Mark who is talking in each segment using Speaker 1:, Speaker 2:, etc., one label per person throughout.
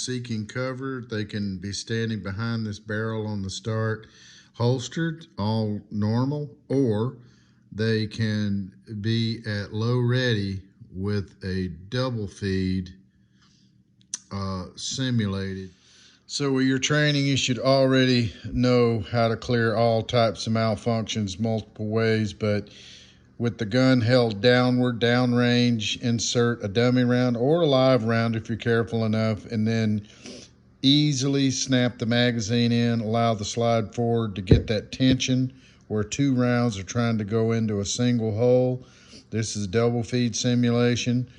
Speaker 1: seeking cover, they can be standing behind this barrel on the start, holstered, all normal, or they can be at low ready with a double feed simulated. So with your training, you should already know how to clear all types of malfunctions multiple ways, but with the gun held downward, downrange, insert a dummy round or a live round if you're careful enough, and then easily snap the magazine in, allow the slide forward to get that tension where 2 rounds are trying to go into a single hole. This is double feed simulation.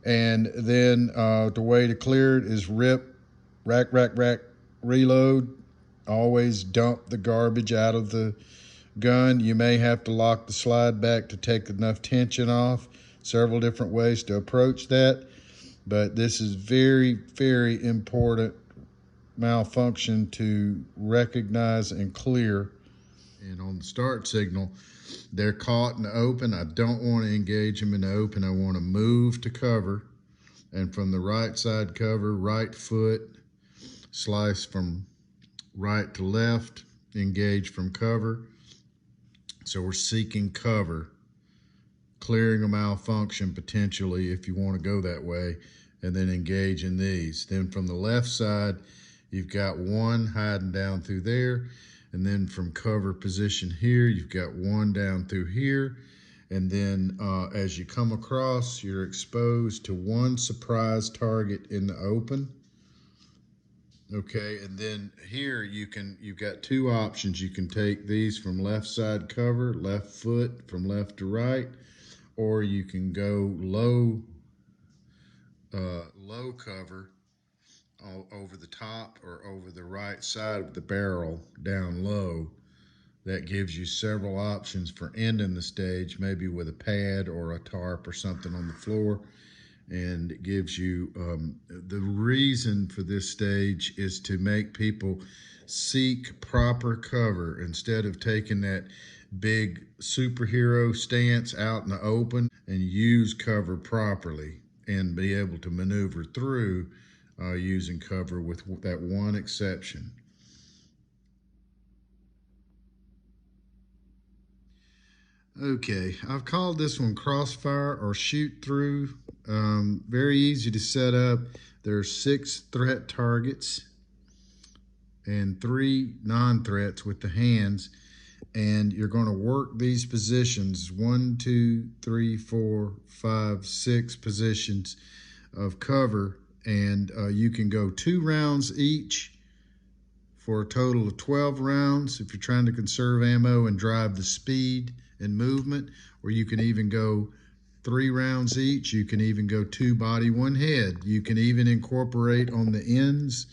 Speaker 1: And then the way to clear it is rip, rack, reload. Always dump the garbage out of the gun. You may have to lock the slide back to take enough tension off. Several different ways to approach that, but this is very, very important malfunction to recognize and clear. And on the start signal, they're caught in the open. I don't want to engage them in the open. I want to move to cover, and from the right side cover, right foot, slice from right to left, engage from cover. So we're seeking cover, clearing a malfunction potentially if you want to go that way, and then engage in these. Then from the left side, you've got one hiding down through there, and then from cover position here, you've got one down through here, and then as you come across, you're exposed to one surprise target in the open. Okay, and then here you've got 2 options. You can take these from left side cover, left foot from left to right, or you can go low cover over the top or over the right side of the barrel down low. That gives you several options for ending the stage, maybe with a pad or a tarp or something on the floor. And it gives you, the reason for this stage is to make people seek proper cover instead of taking that big superhero stance out in the open, and use cover properly and be able to maneuver through using cover, with that one exception. Okay, I've called this one crossfire or shoot through. Very easy to set up. There's 6 threat targets and 3 non-threats with the hands, and you're going to work these positions, 1, 2, 3, 4, 5, 6 positions of cover, and you can go 2 rounds each for a total of 12 rounds if you're trying to conserve ammo and drive the speed and movement, or you can even go 3 rounds each. You can even go 2 body, 1 head. You can even incorporate on the ends,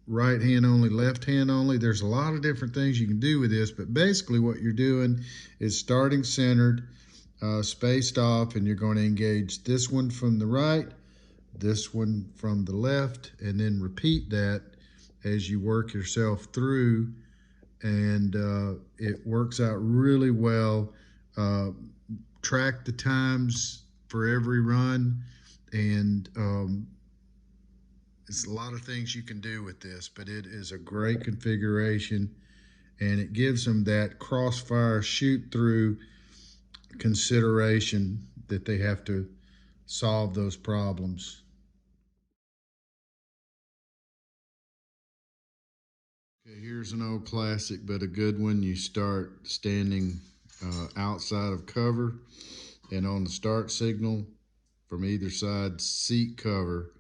Speaker 1: right hand only, left hand only. There's a lot of different things you can do with this, but basically what you're doing is starting centered, spaced off, and you're going to engage this one from the right, this one from the left, and then repeat that as you work yourself through, and it works out really well. Track the times for every run, and it's a lot of things you can do with this, but it is a great configuration, and it gives them that crossfire shoot through consideration that they have to solve those problems. Okay, here's an old classic, but a good one. You start standing outside of cover, and on the start signal from either side, seek cover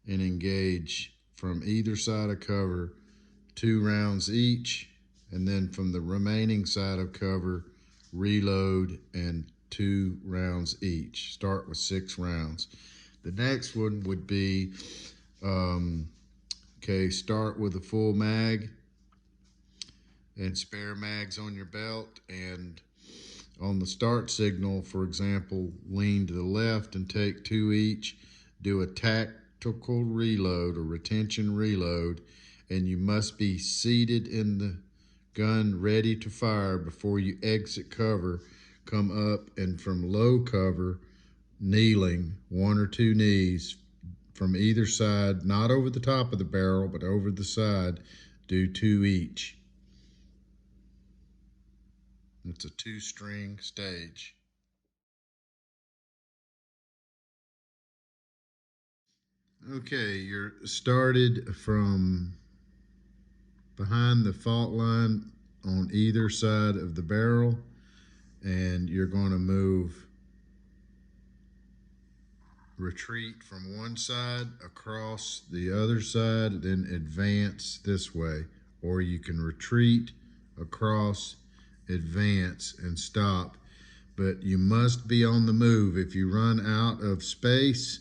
Speaker 1: and engage from either side of cover, 2 rounds each, and then from the remaining side of cover, reload and 2 rounds each. Start with 6 rounds. The next one would be, start with a full mag and spare mags on your belt, and on the start signal, for example, lean to the left and take 2 each. Do a tactical reload or retention reload, and you must be seated in the gun ready to fire before you exit cover. Come up and from low cover, kneeling, 1 or 2 knees, from either side, not over the top of the barrel, but over the side. Do 2 each. It's a 2-string stage. Okay, you're started from behind the fault line on either side of the barrel, and you're going to retreat from one side across the other side, then advance this way. Or you can retreat across, advance, and stop. But you must be on the move. If you run out of space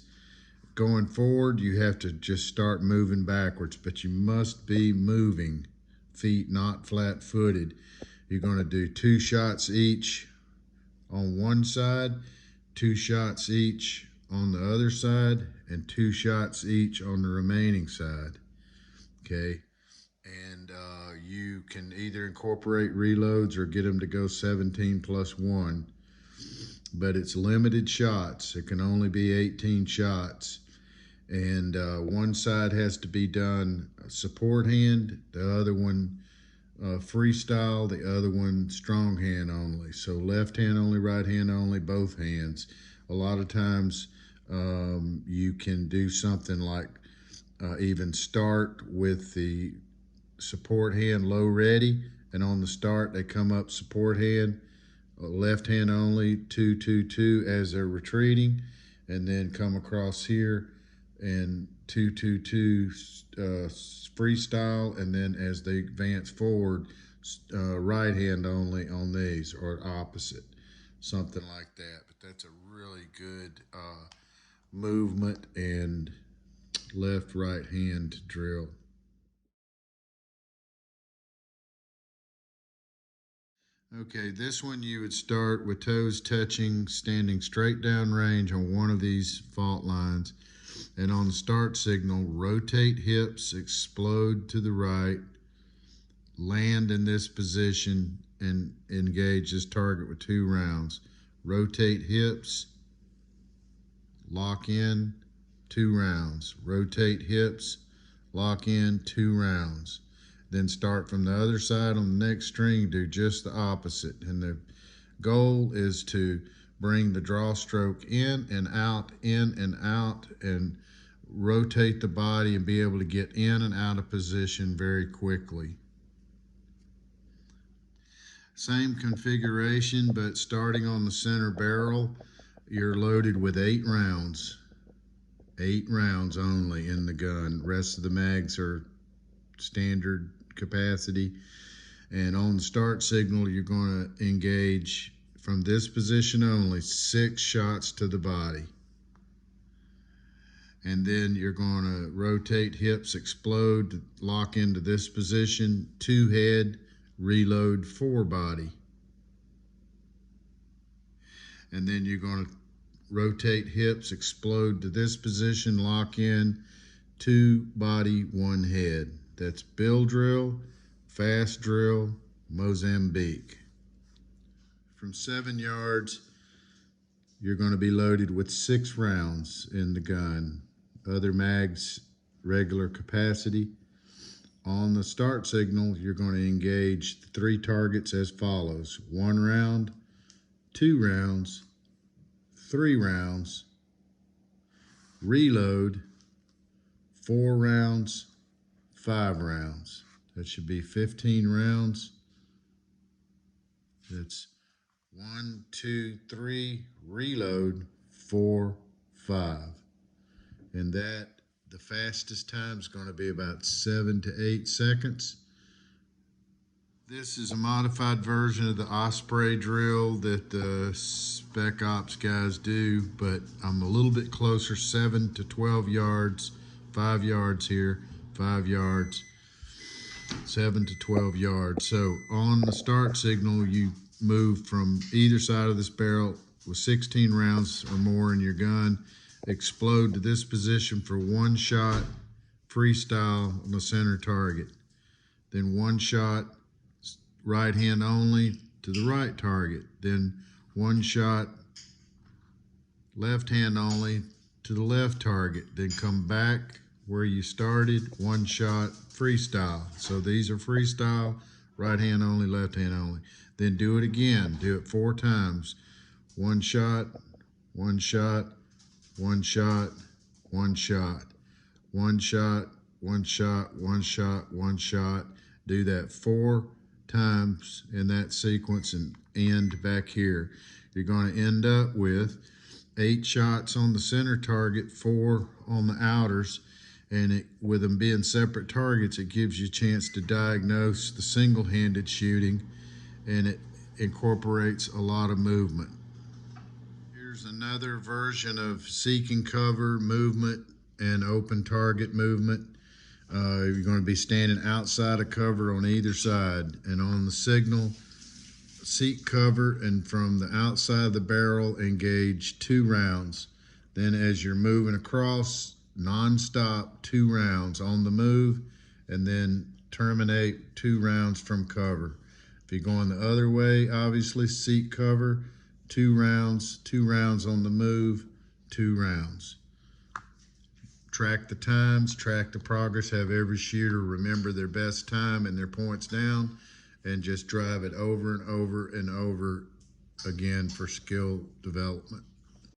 Speaker 1: going forward, you have to just start moving backwards. But you must be moving, feet not flat-footed. You're going to do 2 shots each on one side, 2 shots each on the other side, and 2 shots each on the remaining side. Okay, and you can either incorporate reloads or get them to go 17 plus 1, but it's limited shots. It can only be 18 shots, and one side has to be done support hand, the other one freestyle, the other one strong hand only. So left hand only, right hand only, both hands. A lot of times you can do something like even start with the support hand low ready, and on the start they come up support hand, left hand only, 2 2 2 as they're retreating, and then come across here and 2 2 2 freestyle, and then as they advance forward, right hand only on these, or opposite, something like that. But that's a really good movement and left right hand drill. Okay, this one you would start with toes touching, standing straight down range on one of these fault lines, and on the start signal, rotate hips, explode to the right, land in this position, and engage this target with 2 rounds. Rotate hips, lock in, 2 rounds. Rotate hips, lock in, 2 rounds. Then start from the other side on the next string, do just the opposite. And the goal is to bring the draw stroke in and out, and rotate the body and be able to get in and out of position very quickly. Same configuration, but starting on the center barrel, you're loaded with 8 rounds. 8 rounds only in the gun. Rest of the mags are standard capacity. And on the start signal, you're going to engage from this position only, 6 shots to the body. And then you're going to rotate hips, explode, lock into this position, 2 head, reload, 4 body. And then you're going to rotate hips, explode to this position, lock in, 2 body, 1 head. That's Bill drill, fast drill, Mozambique. From 7 yards, you're going to be loaded with 6 rounds in the gun. Other mags, regular capacity. On the start signal, you're going to engage the 3 targets as follows: 1 round, 2 rounds, 3 rounds, reload, 4 rounds, 5 rounds. That should be 15 rounds. That's 1, 2, 3, reload, 4, 5. And that, the fastest time is going to be about 7 to 8 seconds. This is a modified version of the Osprey drill that the Spec Ops guys do, but I'm a little bit closer, 7 to 12 yards, 5 yards here, 5 yards, 7 to 12 yards. So on the start signal, you move from either side of this barrel with 16 rounds or more in your gun, explode to this position for 1 shot, freestyle on the center target. Then 1 shot, right hand only to the right target. Then 1 shot, left hand only to the left target, then come back where you started, one shot, freestyle. So these are freestyle, right hand only, left hand only. Then do it again, do it 4 times. One shot, one shot, one shot, one shot, one shot, one shot, one shot, one shot. Do that 4 times in that sequence and end back here. You're going to end up with 8 shots on the center target, 4 on the outers, and with them being separate targets, it gives you a chance to diagnose the single-handed shooting, and it incorporates a lot of movement. Here's another version of seeking cover movement and open target movement. You're going to be standing outside of cover on either side, and on the signal, seek cover, and from the outside of the barrel, engage 2 rounds. Then as you're moving across, non-stop 2 rounds on the move, and then terminate 2 rounds from cover. If you're going the other way, obviously seek cover, 2 rounds, 2 rounds on the move, 2 rounds. Track the times, track the progress, have every shooter remember their best time and their points down, and just drive it over and over and over again for skill development.